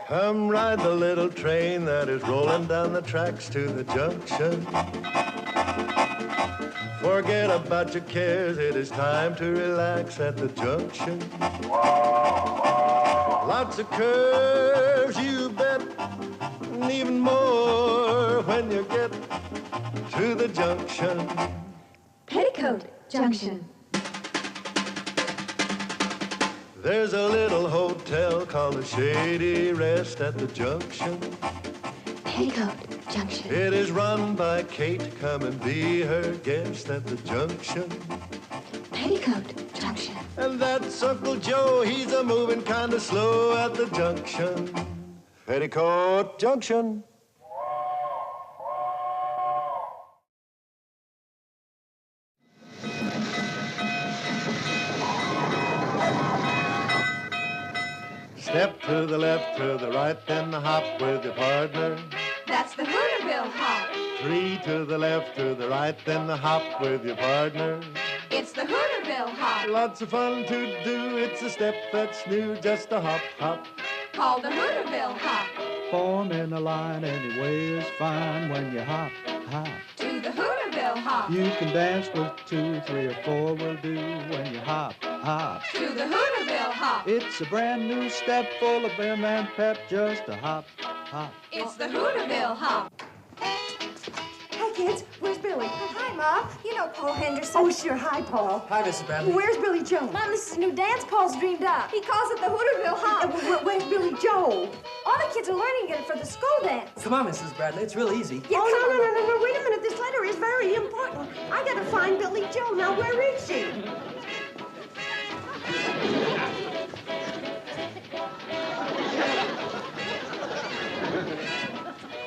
Come ride the little train that is rolling down the tracks to the junction. Forget about your cares, it is time to relax at the junction. Lots of curves, you bet, and even more when you get to the junction. Petticoat Junction. There's a little hotel called the Shady Rest at the junction. Petticoat Junction. It is run by Kate. Come and be her guest at the junction. Petticoat Junction. And that's Uncle Joe. He's a moving kind of slow at the junction. Petticoat Junction. Step to the left, to the right, then the hop with your partner. That's the Hooterville hop. 3 to the left, to the right, then the hop with your partner. It's the Hooterville hop. Lots of fun to do, it's a step that's new, just a hop, hop. Called the Hooterville hop. Form in a line anyway is fine when you hop, hop. To the Hooterville hop. You can dance with 2, 3, or 4 will do when you hop, hop. To the Hooterville hop. It's a brand new step full of vim and pep, just a hop, hop. It's the Hooterville hop. Hi, kids. Where's Billy? Hi, Mom. You know Paul Henderson. Oh, sure. Hi, Paul. Hi, Mrs. Bradley. Where's Billy Joe? Mom, this is a new dance Paul's dreamed up. He calls it the Hooterville hop. Where's Billy Joe? All the kids are learning it for the school dance. Come on, Mrs. Bradley. It's real easy. Yeah, No. Wait a minute. This letter is very important. I gotta find Billy Joe. Now, where is she?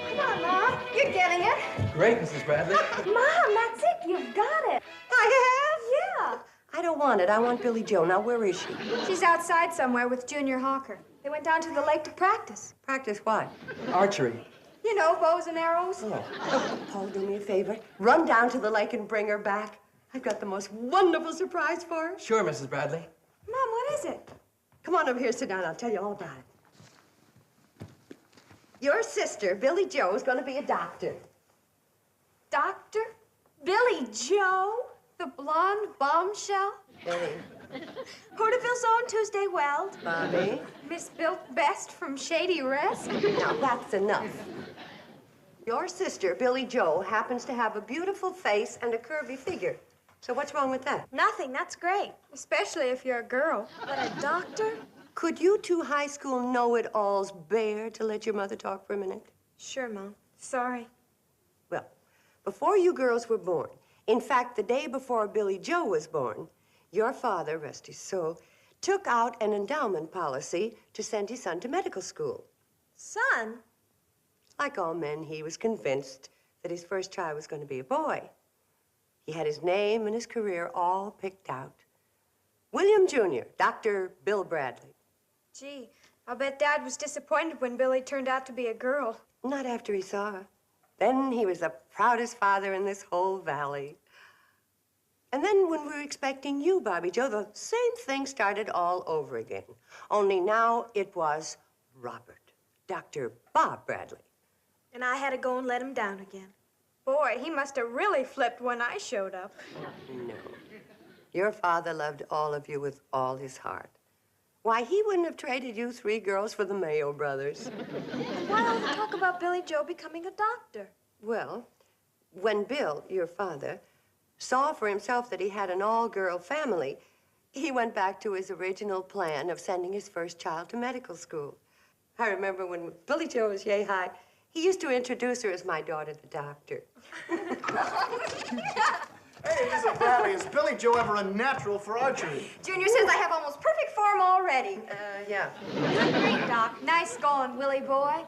Come on, Mom. You're getting it. Great, Mrs. Bradley. Mom, that's it. You've got it. I Yeah. have? I don't want it. I want Billy Joe. Now, where is she? She's outside somewhere with Junior Hawker. They went down to the lake to practice. Practice what? Archery. You know, bows and arrows. Oh, Paul, do me a favor. Run down to the lake and bring her back. I've got the most wonderful surprise for her. Sure, Mrs. Bradley. Mom, what is it? Come on over here, sit down. I'll tell you all about it. Your sister, Billy Joe, is going to be a doctor. Doctor? Billy Joe? The blonde bombshell? Billy. Hooterville's own Tuesday Weld. Bobby. Miss Built Best from Shady Rest. Now, that's enough. Your sister, Billy Joe, happens to have a beautiful face and a curvy figure. So what's wrong with that? Nothing, that's great. Especially if you're a girl. But a doctor? Could you two high school know-it-alls bear to let your mother talk for a minute? Sure, Mom. Sorry. Well, before you girls were born, in fact, the day before Billy Joe was born, your father, rest his soul, took out an endowment policy to send his son to medical school. Son? Like all men, he was convinced that his first child was going to be a boy. He had his name and his career all picked out. William Jr., Dr. Bill Bradley. Gee, I'll bet Dad was disappointed when Billy turned out to be a girl. Not after he saw her. Then he was the proudest father in this whole valley. And then when we were expecting you, Bobby Joe, the same thing started all over again. Only now it was Robert, Dr. Bob Bradley. And I had to go and let him down again. Boy, he must have really flipped when I showed up. No. Your father loved all of you with all his heart. Why, he wouldn't have traded you 3 girls for the Mayo brothers. And why all the talk about Billy Joe becoming a doctor? Well, when Bill, your father, saw for himself that he had an all-girl family, he went back to his original plan of sending his first child to medical school. I remember when Billy Joe was yay high, he used to introduce her as my daughter, the doctor. Hey, Mrs. Bradley, is Billy Joe ever a natural for archery? Junior says I have almost perfect form already. Yeah. Great, Doc. Nice going, Willie boy.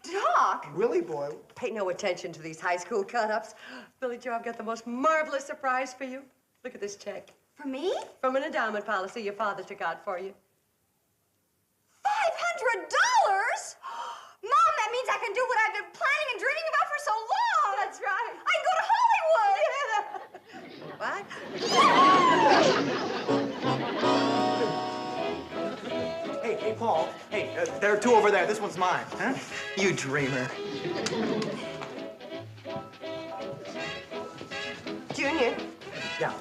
Doc! Willie boy? Pay no attention to these high school cut-ups. Billy Joe, I've got the most marvelous surprise for you. Look at this check. For me? From an endowment policy your father took out for you. $500? Mom, that means I can do what I've been planning and dreaming about for so long. That's right. I can go to Hollywood. What? Hey, Hey, Paul. Hey, there are two over there. This one's mine. Huh? You dreamer. Junior. Yeah.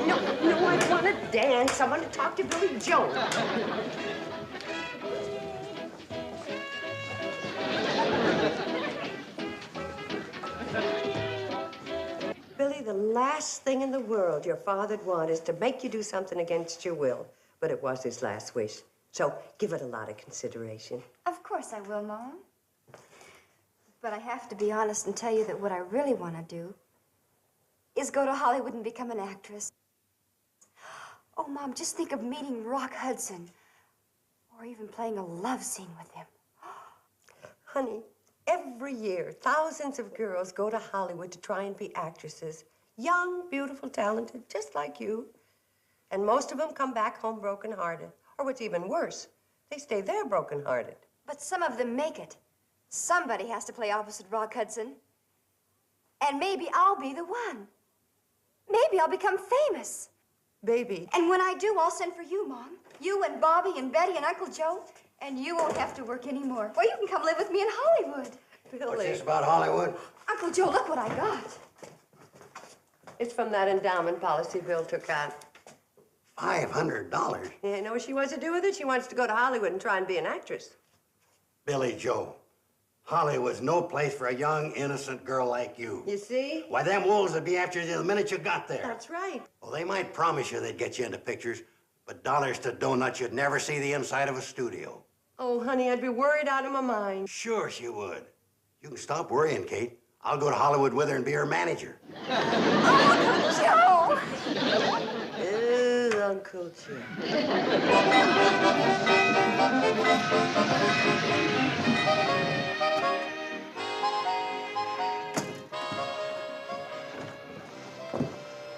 No, I want to dance. I want to talk to Billy Joe. Billy, the last thing in the world your father'd want is to make you do something against your will. But it was his last wish. So give it a lot of consideration. Of course I will, Mom. But I have to be honest and tell you that what I really want to do is go to Hollywood and become an actress. Oh, Mom, just think of meeting Rock Hudson or even playing a love scene with him. Honey, every year, thousands of girls go to Hollywood to try and be actresses. Young, beautiful, talented, just like you. And most of them come back home broken-hearted. Or what's even worse, they stay there broken-hearted. But some of them make it. Somebody has to play opposite Rock Hudson. And maybe I'll be the one. Maybe I'll become famous. Baby. And when I do, I'll send for you, Mom. You and Bobby and Betty and Uncle Joe. And you won't have to work anymore. Or you can come live with me in Hollywood. Billy. What's this about Hollywood? Uncle Joe, look what I got. It's from that endowment policy Bill took out. $500. You know what she wants to do with it? She wants to go to Hollywood and try and be an actress. Billy Joe, Hollywood's no place for a young, innocent girl like you. You see? Why, them wolves would be after you the minute you got there. That's right. Well, they might promise you they'd get you into pictures, but dollars to donuts, you'd never see the inside of a studio. Oh, honey, I'd be worried out of my mind. Sure she would. You can stop worrying, Kate. I'll go to Hollywood with her and be her manager. Oh, Joe! Uncle Joe.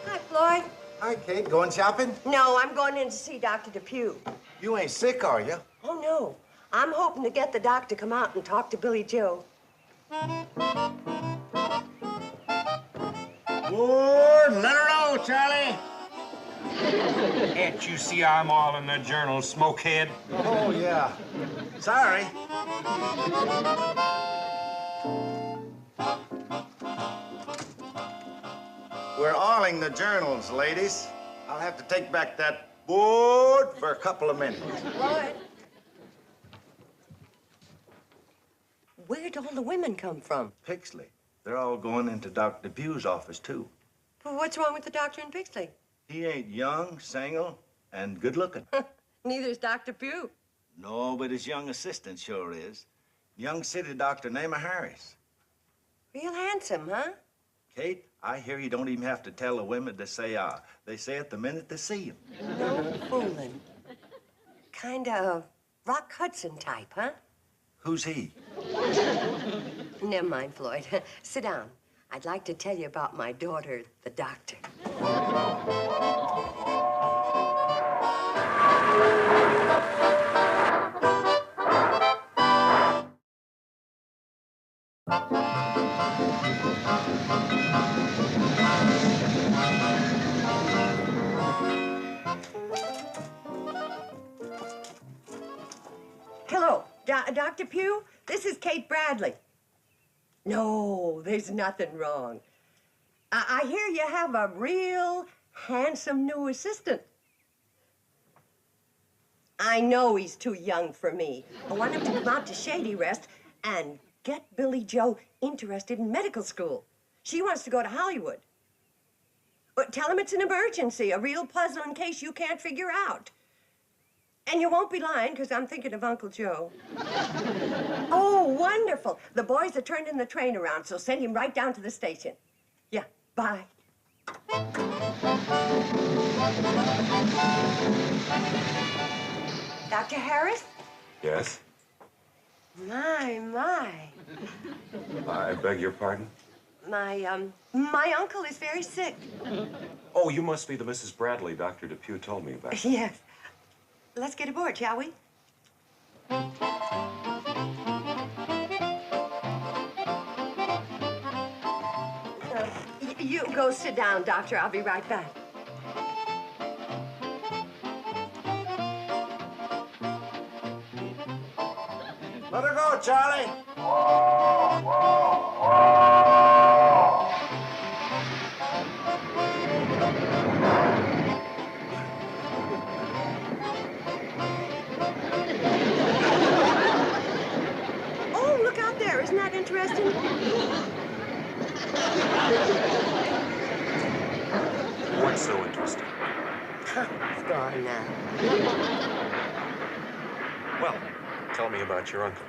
Hi, Floyd. Hi, Kate. Going shopping? No, I'm going in to see Dr. Depew. You ain't sick, are you? Oh, no. I'm hoping to get the doc to come out and talk to Billy Joe. Lord, let her know, Charlie. Can't you see I'm all in the journal, smokehead? Oh, yeah. Sorry. We're oiling the journals, ladies. I'll have to take back that board for a couple of minutes. Floyd. Where'd all the women come from? Pixley. They're all going into Dr. Depew's office, too. Well, what's wrong with the doctor in Pixley? He ain't young, single, and good-looking. Neither's Dr. Depew. No, but his young assistant sure is. Young city doctor named Harris. Real handsome, huh? Kate, I hear you don't even have to tell the women to say ah. They say it the minute they see him. No fooling. Kind of Rock Hudson type, huh? Who's he? Never mind, Floyd. Sit down. I'd like to tell you about my daughter, the doctor. Hello, Dr. Pugh? This is Kate Bradley. No, there's nothing wrong. I hear you have a real handsome new assistant. I know he's too young for me. I want him to come out to Shady Rest and get Billy Joe interested in medical school. She wants to go to Hollywood. But tell him it's an emergency, a real puzzling case you can't figure out. And you won't be lying, because I'm thinking of Uncle Joe. Oh, wonderful. The boys are turning the train around, so send him right down to the station. Yeah, bye. Dr. Harris? Yes? My. I beg your pardon? My uncle is very sick. Oh, you must be the Mrs. Bradley Dr. Depew told me about. Yes. Let's get aboard, shall we? You go sit down, Doctor. I'll be right back. Let her go, Charlie. Oh, look out there. Isn't that interesting? What's so interesting? It's gone now. Well, tell me about your uncle.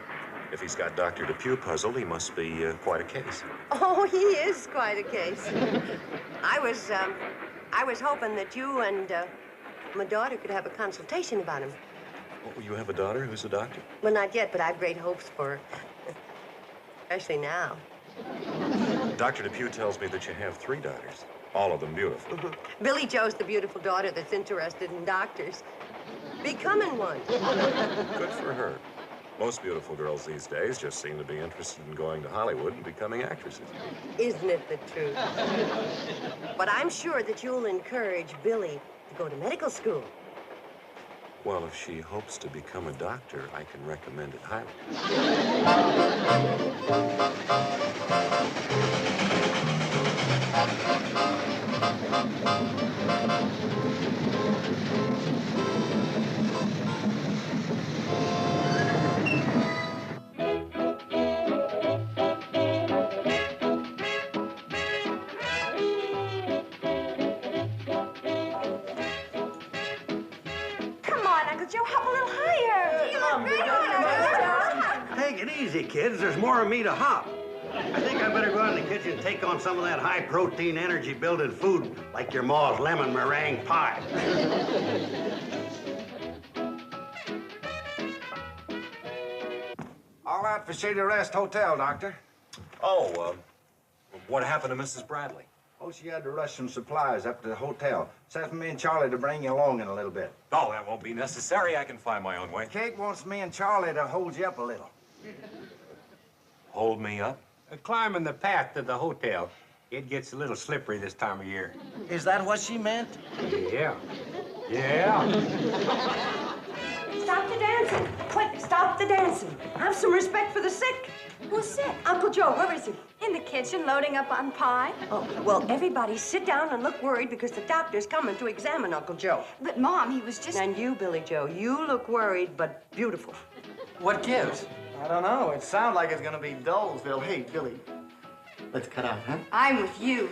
If he's got Dr. Depew puzzled, he must be quite a case. Oh, he is quite a case. I was hoping that you and my daughter could have a consultation about him. Oh, you have a daughter who's a doctor? Well, not yet, but I have great hopes for her. Especially now. Dr. Depew tells me that you have 3 daughters, all of them beautiful. Billy Joe's the beautiful daughter that's interested in doctors. Becoming one. Good for her. Most beautiful girls these days just seem to be interested in going to Hollywood and becoming actresses. Isn't it the truth? But I'm sure that you'll encourage Billy to go to medical school. Well, if she hopes to become a doctor, I can recommend it highly. Come on, Uncle Joe, hop a little higher. You look great on Uncle Joe. Take it easy, kids. There's more of me to hop. I think I better go out in the kitchen and take on some of that high-protein, energy-building food, like your ma's lemon meringue pie. All out for Shady Rest Hotel, Doctor. Oh, what happened to Mrs. Bradley? Oh, she had to rush some supplies up to the hotel. Sent for me and Charlie to bring you along in a little bit. Oh, that won't be necessary. I can find my own way. Kate wants me and Charlie to hold you up a little. Hold me up? Climbing the path to the hotel. It gets a little slippery this time of year. Is that what she meant? Yeah. Yeah. Stop the dancing. Quick, stop the dancing. Have some respect for the sick. Who's sick? Uncle Joe, where is he? In the kitchen, loading up on pie. Oh, well, everybody sit down and look worried because the doctor's coming to examine Uncle Joe. But, Mom, he was just... And you, Billy Joe, you look worried but beautiful. What gives? I don't know. It sounds like it's gonna be Dullsville. Hey, Billy, let's cut out, huh? I'm with you.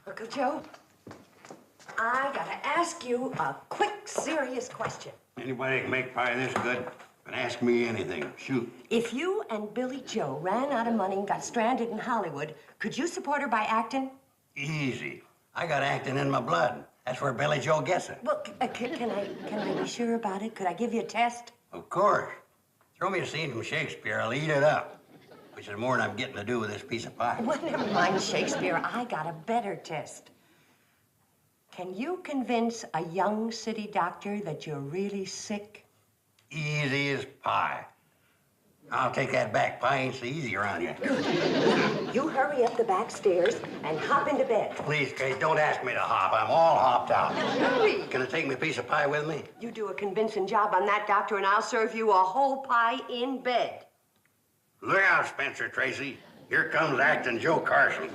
Uncle Joe, I gotta ask you a quick, serious question. Anybody can make pie this good, can ask me anything. Shoot. If you and Billy Joe ran out of money and got stranded in Hollywood, could you support her by acting? Easy. I got acting in my blood. That's where Billy Joe gets it. Well, can I be sure about it? Could I give you a test? Of course. Throw me a scene from Shakespeare, I'll eat it up. Which is more than I'm getting to do with this piece of pie. Well, never mind Shakespeare. I got a better test. Can you convince a young city doctor that you're really sick? Easy as pie. I'll take that back. Pie ain't so easy around here. You hurry up the back stairs and hop into bed. Please, Kate, don't ask me to hop. I'm all hopped out. Hurry! Can I take my piece of pie with me? You do a convincing job on that, doctor, and I'll serve you a whole pie in bed. Look out, Spencer Tracy. Here comes acting Joe Carson.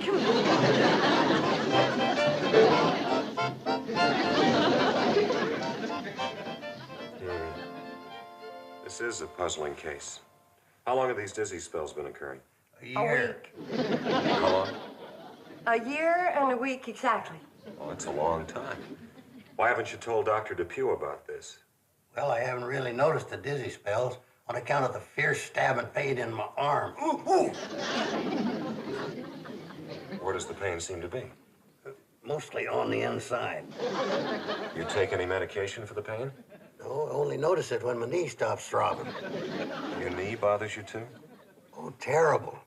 This is a puzzling case. How long have these dizzy spells been occurring? A year. A week. How long? A year and a week exactly. Well, that's a long time. Why haven't you told Dr. Depew about this? Well, I haven't really noticed the dizzy spells on account of the fierce stabbing pain in my arm. Ooh, ooh. Where does the pain seem to be? Mostly on the inside. You take any medication for the pain? No, I only notice it when my knee stops throbbing. Your knee bothers you too? Oh, terrible.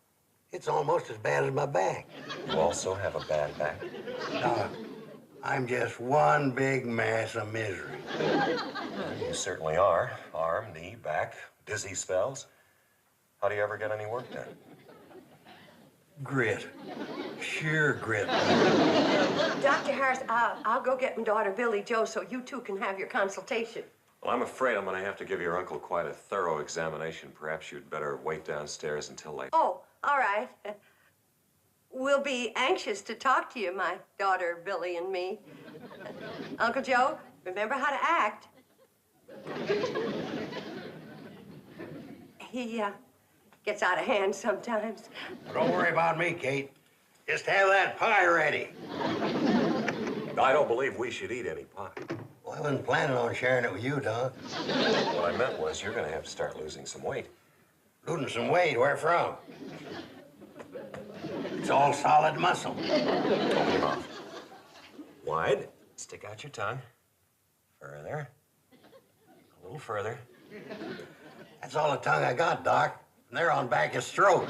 It's almost as bad as my back. You also have a bad back. I'm just one big mass of misery. You certainly are. Arm, knee, back, dizzy spells. How do you ever get any work done? Grit. Sheer grit. Dr. Harris, I'll go get my daughter Billy Joe so you two can have your consultation. Well, I'm afraid I'm going to have to give your uncle quite a thorough examination. Perhaps you'd better wait downstairs until later. Oh, all right. We'll be anxious to talk to you, my daughter, Billy, and me. Uncle Joe, remember how to act. He gets out of hand sometimes. Don't worry about me, Kate. Just have that pie ready. I don't believe we should eat any pie. Well, I wasn't planning on sharing it with you, Doc. What I meant was you're going to have to start losing some weight. Losing some weight, where from? It's all solid muscle. Open your mouth. Wide. Stick out your tongue. Further. A little further. That's all the tongue I got, Doc. And they're on back his throat.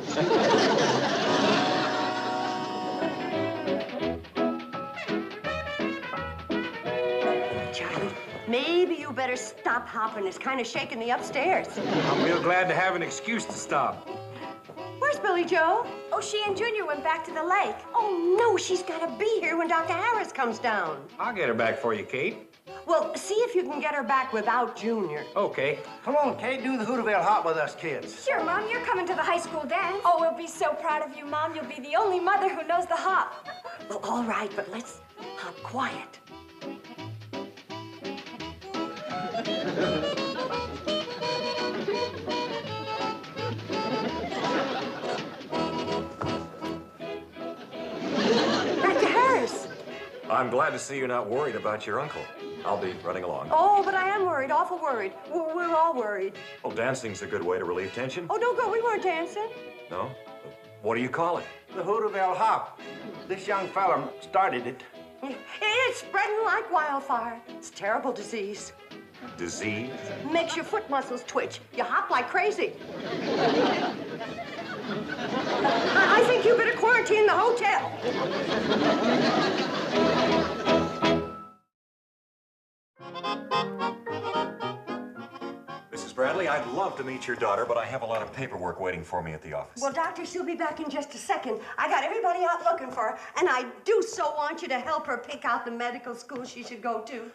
Charlie, maybe you better stop hopping. It's kind of shaking me upstairs. I'm real glad to have an excuse to stop. Where's Billy Joe? Oh, she and Junior went back to the lake. Oh, no, she's got to be here when Dr. Harris comes down. I'll get her back for you, Kate. Well, see if you can get her back without Junior. Okay. Come on, Kate, do the Hooterville Hop with us kids. Sure, Mom, you're coming to the high school dance. Oh, we'll be so proud of you, Mom. You'll be the only mother who knows the hop. Well, all right, but let's hop quiet. Dr. Harris. I'm glad to see you're not worried about your uncle. I'll be running along. Oh, but I am worried, awful worried. We're all worried. Well, dancing's a good way to relieve tension. Oh, don't go. We weren't dancing. No? What do you call it? The Hooterville Hop. This young fella started it. It's spreading like wildfire. It's a terrible disease. Disease? Makes your foot muscles twitch. You hop like crazy. I think you better quarantine the hotel. Mrs. Bradley, I'd love to meet your daughter, but I have a lot of paperwork waiting for me at the office. Well, Doctor, she'll be back in just a second. I got everybody out looking for her, and I do so want you to help her pick out the medical school she should go to.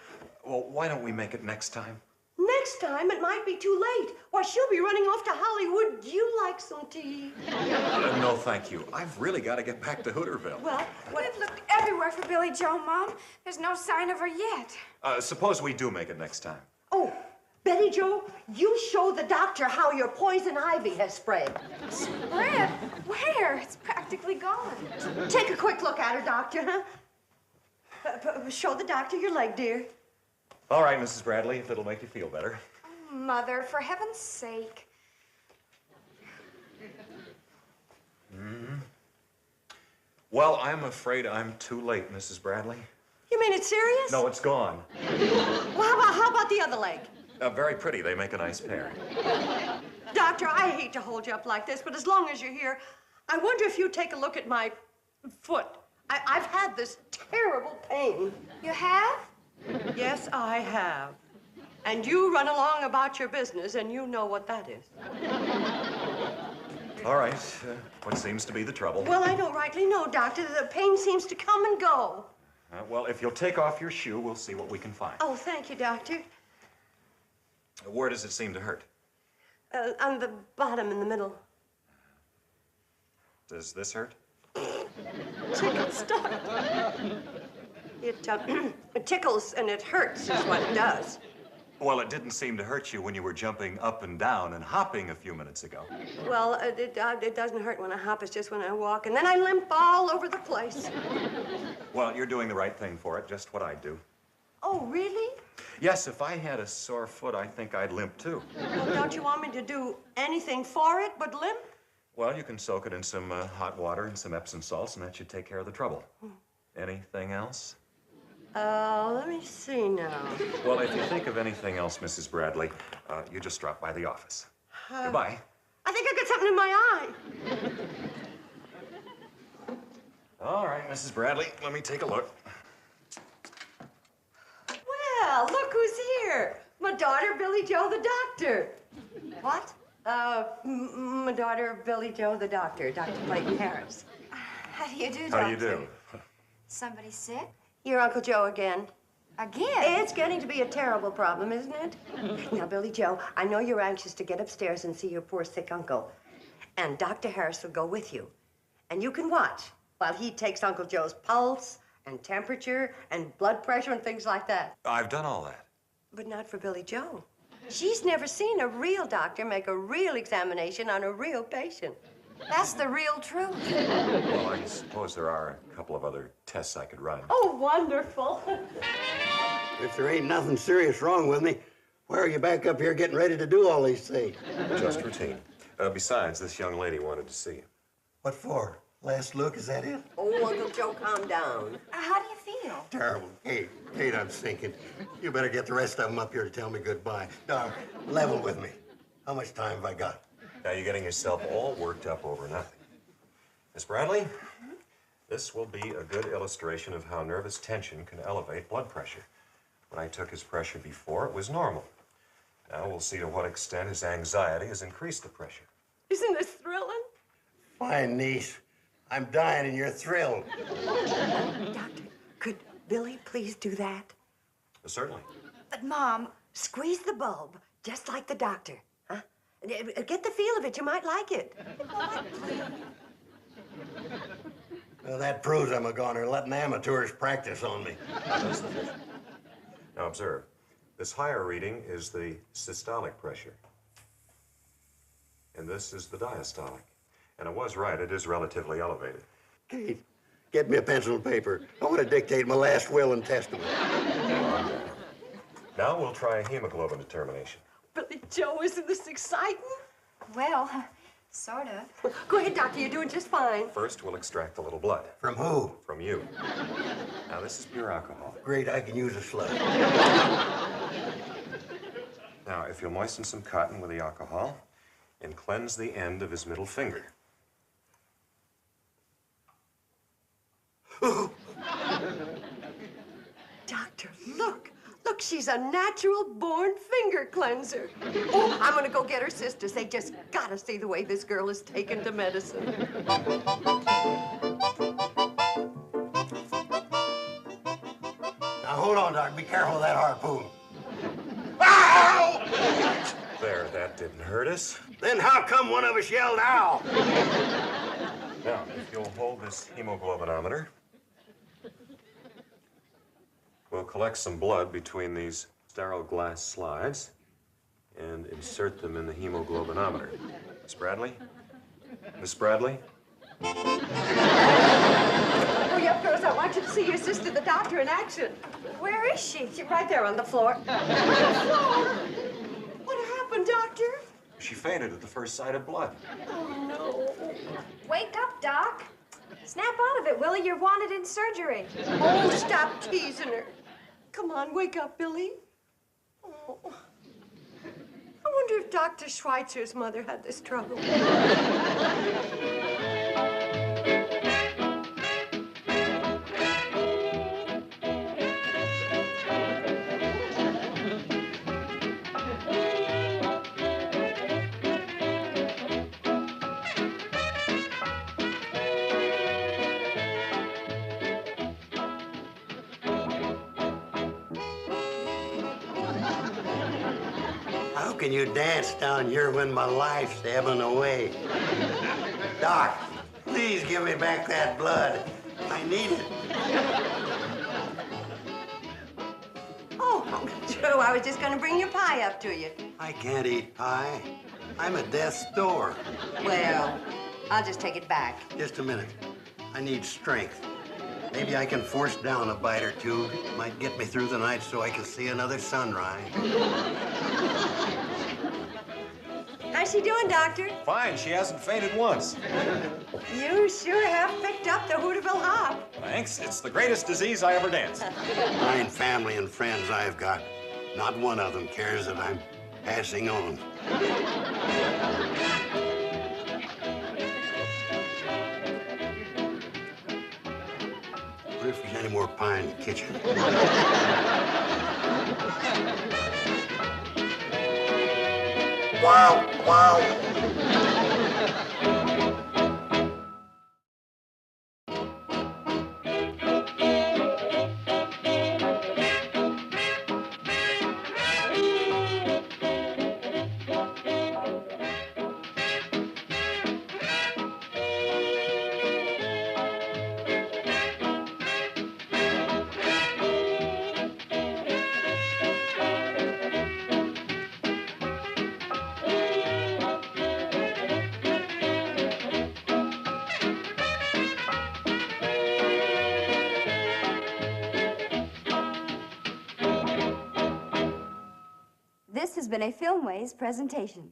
Well, why don't we make it next time? Next time, it might be too late. Why, she'll be running off to Hollywood. Do you like some tea? No, thank you. I've really got to get back to Hooterville. Well, We've looked everywhere for Billy Joe, Mom. There's no sign of her yet. Suppose we do make it next time. oh, Betty Jo, you show the doctor how your poison ivy has spread. Spread? Where? It's practically gone. Take a quick look at her, Doctor, huh? Show the doctor your leg, dear. All right, Mrs. Bradley, if it'll make you feel better. Oh, Mother, for heaven's sake. Well, I'm afraid I'm too late, Mrs. Bradley. You mean it's serious? No, it's gone. Well, how about the other leg? Very pretty. They make a nice pair. Doctor, I hate to hold you up like this, but as long as you're here, I wonder if you'd take a look at my foot. I've had this terrible pain. You have? Yes, I have. And you run along about your business, and you know what that is. All right. What seems to be the trouble? Well, I don't rightly know, Doctor. The pain seems to come and go. Well, if you'll take off your shoe, we'll see what we can find. Oh, thank you, Doctor. Where does it seem to hurt? On the bottom in the middle. Does this hurt? Tickle stuff. It tickles and it hurts is what it does. Well, it didn't seem to hurt you when you were jumping up and down and hopping a few minutes ago. Well, it doesn't hurt when I hop. It's just when I walk. And then I limp all over the place. Well, you're doing the right thing for it, just what I'd do. Oh, really? Yes, if I had a sore foot, I think I'd limp too. Well, don't you want me to do anything for it but limp? Well, you can soak it in some hot water and some Epsom salts, and that should take care of the trouble. Anything else? Let me see now. Well, if you think of anything else, Mrs. Bradley, you just drop by the office. Goodbye. I think I've got something in my eye. All right, Mrs. Bradley, let me take a look. Well, look who's here. My daughter, Billy Joe the doctor. What? My daughter, Billy Joe the doctor, Dr. Clayton Harris. How do you do, How Doctor? do you do? Somebody sick? Your Uncle Joe again. Again? It's getting to be a terrible problem, isn't it? Now, Billy Joe, I know you're anxious to get upstairs and see your poor sick uncle. And Dr. Harris will go with you. And you can watch while he takes Uncle Joe's pulse and temperature and blood pressure and things like that. I've done all that. But not for Billy Joe. She's never seen a real doctor make a real examination on a real patient. That's the real truth. Well, I suppose there are a couple of other tests I could run. Oh, wonderful. If there ain't nothing serious wrong with me, why are you back up here getting ready to do all these things? Just routine. Besides, this young lady wanted to see you. What for? Last look, is that it? Oh, Uncle Joe, calm down. How do you feel? Terrible. Kate, I'm sinking. You better get the rest of them up here to tell me goodbye. Now, level with me. How much time have I got? Now you're getting yourself all worked up over nothing. Miss Bradley, this will be a good illustration of how nervous tension can elevate blood pressure. When I took his pressure before, it was normal. Now we'll see to what extent his anxiety has increased the pressure. Isn't this thrilling? Fine, niece. I'm dying and you're thrilled. Doctor, could Billy please do that? Certainly. But, Mom... Squeeze the bulb, just like the doctor, huh? Get the feel of it. You might like it. Well, that proves I'm a goner, letting amateurs practice on me. Now observe. This higher reading is the systolic pressure. And this is the diastolic. And I was right, it is relatively elevated. Kate, get me a pencil and paper. I want to dictate my last will and testament. Now we'll try a hemoglobin determination. Billy Joe, isn't this exciting? Well, sort of. Go ahead, Doctor. You're doing just fine. First, we'll extract a little blood. From who? From you. Now, this is pure alcohol. Great, I can use a slug. Now, if you'll moisten some cotton with the alcohol and cleanse the end of his middle finger. Doctor, look. Look, she's a natural-born finger cleanser. Oh, I'm gonna go get her sisters. They just gotta see the way this girl is taken to medicine. Now, hold on, Doc. Be careful of that harpoon. Ow! There, that didn't hurt us. Then how come one of us yelled, ow? Now, if you'll hold this hemoglobinometer, we'll collect some blood between these sterile glass slides and insert them in the hemoglobinometer. Miss Bradley? Miss Bradley? Hurry up, girls. I want you to see your sister, the doctor, in action. Where is she? She's right there on the floor. On the floor? What happened, Doctor? She fainted at the first sight of blood. Oh, no. Wake up, Doc. Snap out of it, Willie. You're wanted in surgery. Oh, stop teasing her. Come on, wake up, Billy. Oh. I wonder if Dr. Schweitzer's mother had this trouble. How can you dance down here when my life's ebbing away? Doc, please give me back that blood. I need it. Oh, Joe, I was just going to bring your pie up to you. I can't eat pie. I'm at death's door. Well, I'll just take it back. Just a minute. I need strength. Maybe I can force down a bite or two. Might get me through the night so I can see another sunrise. How's she doing, Doctor? Fine, she hasn't fainted once. You sure have picked up the Hooterville hop. Thanks, it's the greatest disease I ever danced. Fine family and friends I've got. Not one of them cares that I'm passing on. I wonder if there's any more pie in the kitchen. Wow, wow. This has been a Filmways presentation.